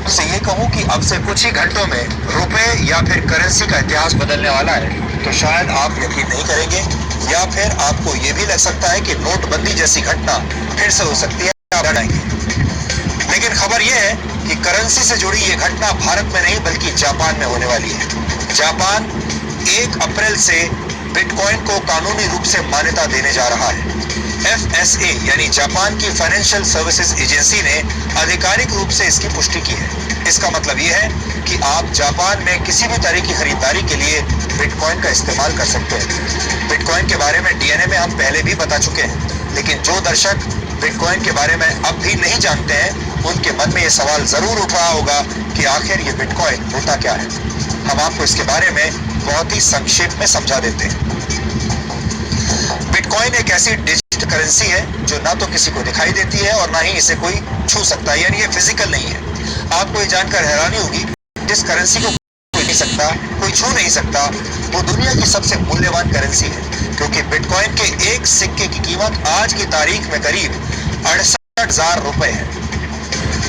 से ये कहूं कि अब से कुछ ही घंटों में रुपए या फिर करेंसी का इतिहास बदलने वाला है, तो शायद आप यकीन नहीं करेंगे, या फिर आपको ये भी लग सकता है कि नोटबंदी जैसी घटना फिर से हो सकती है, आप डर जाएंगे। लेकिन खबर यह है कि करेंसी से जुड़ी ये घटना भारत में नहीं बल्कि जापान में होने वाली है। जापान 1 अप्रैल से बिटकॉइन को कानूनी रूप से मान्यता देने जा रहा है। FSA यानी जापान की फाइनेंशियल सर्विसेज एजेंसी ने आधिकारिक रूप से इसकी पुष्टि की है। इसका मतलब यह है कि आप जापान में किसी भी तरह की खरीदारी के लिए बिटकॉइन का इस्तेमाल कर सकते हैं। बिटकॉइन के बारे में DNA में हम पहले भी बता चुके हैं, लेकिन जो दर्शक बिटकॉइन के बारे में अब भी नहीं जानते हैं, उनके मन में यह सवाल जरूर उठ रहा होगा कि आखिर ये बिटकॉइन होता क्या है। हम आपको इसके बारे में बहुत ही संक्षेप में समझा देते हैं। बिटकॉइन एक ऐसी डिजिटल करेंसी है जो ना तो किसी को दिखाई देती है और ना ही इसे कोई छू सकता है, यानी ये फिजिकल नहीं है। आपको ये जानकर हैरानी होगी, जिस करेंसी को कोई नहीं सकता, कोई छू नहीं सकता, वो दुनिया की सबसे मूल्यवान करेंसी है, क्योंकि बिटकॉइन के एक सिक्के की कीमत आज की तारीख में करीब 68,000 रुपए है।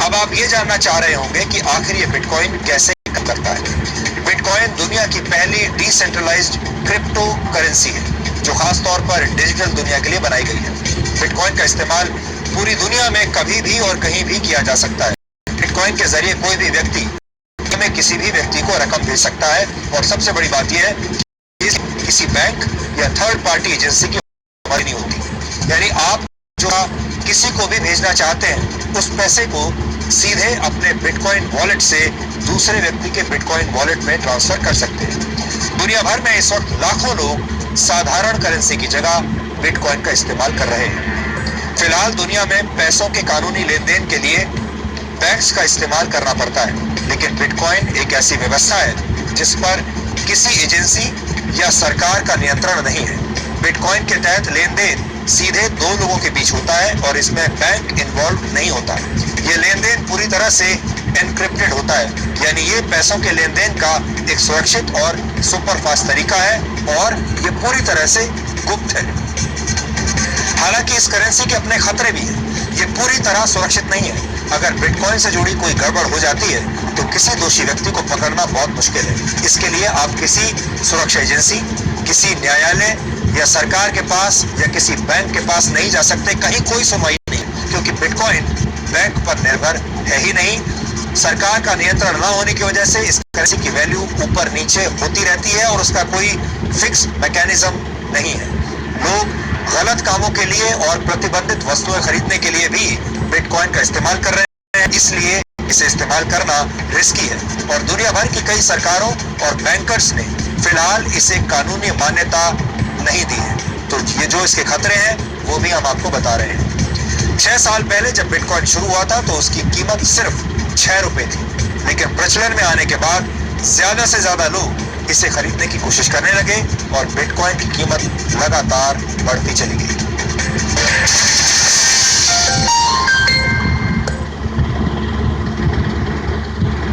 अब आप ये जानना चाह रहे होंगे कि आखिर ये बिटकॉइन कैसे काम करता है। बिटकॉइन दुनिया की पहली डिसेंट्रलाइज्ड क्रिप्टो करेंसी है, जो खास तौर पर डिजिटल दुनिया के लिए बनाई गई है। बिटकॉइन का इस्तेमाल पूरी दुनिया में कभी भी और कहीं भी किया जा सकता है। बिटकॉइन के जरिए कोई भी व्यक्ति में किसी भी व्यक्ति को रकम भेज सकता है, और सबसे बड़ी बात यह है कि किसी बैंक या थर्ड पार्टी एजेंसी की मदद नहीं होती। यानी आप जो किसी को भी भेजना चाहते हैं, उस पैसे को सीधे अपने बिटकॉइन वॉलेट से दूसरे व्यक्ति के बिटकॉइन वॉलेट में ट्रांसफर कर सकते हैं। दुनिया भर में इस वक्त लाखों लोग साधारण करेंसी की जगह बिटकॉइन का इस्तेमाल कर रहे हैं। फिलहाल दुनिया में पैसों के कानूनी लेन देन के लिए बैंक्स का इस्तेमाल करना पड़ता है, लेकिन बिटकॉइन एक ऐसी व्यवस्था है जिस पर किसी एजेंसी या सरकार का नियंत्रण नहीं है। बिटकॉइन के तहत लेन देन सीधे दो लोगों के बीच होता है और इसमें बैंक इन्वॉल्व नहीं होता। ये लेन देन पूरी तरह से एनक्रिप्टेड होता है, यानी ये पैसों के लेन देन का एक सुरक्षित और सुपरफास्ट तरीका है, और ये पूरी तरह से गुप्त है। हालांकि इस करेंसी के अपने खतरे भी हैं। ये पूरी तरह सुरक्षित नहीं है। अगर बिटकॉइन से जुड़ी कोई गड़बड़ हो जाती है तो किसी दोषी व्यक्ति को पकड़ना बहुत मुश्किल है। इसके लिए आप किसी सुरक्षा एजेंसी, किसी न्यायालय या सरकार के पास या किसी बैंक के पास नहीं जा सकते। कहीं कोई सुनवाई नहीं, क्योंकि बिटकॉइन बैंक पर निर्भर है ही नहीं। सरकार का नियंत्रण न होने की वजह से इस करेंसी की वैल्यू ऊपर नीचे होती रहती है और उसका कोई फिक्स मैकेनिज्म नहीं है। लोग गलत कामों के लिए और प्रतिबंधित वस्तुएं खरीदने के लिए भी बिटकॉइन का इस्तेमाल कर रहे हैं, इसलिए इसे इस्तेमाल करना रिस्की है, और दुनिया भर की कई सरकारों और बैंकर्स ने फिलहाल इसे कानूनी मान्यता नहीं दी है। तो ये जो इसके खतरे हैं वो भी हम आपको बता रहे हैं। 6 साल पहले जब बिटकॉइन शुरू हुआ था तो उसकी कीमत सिर्फ 6 रुपए थी, लेकिन प्रचलन में आने के बाद ज्यादा से ज्यादा लोग इसे खरीदने की कोशिश करने लगे और बिटकॉइन की कीमत लगातार बढ़ती चली गई।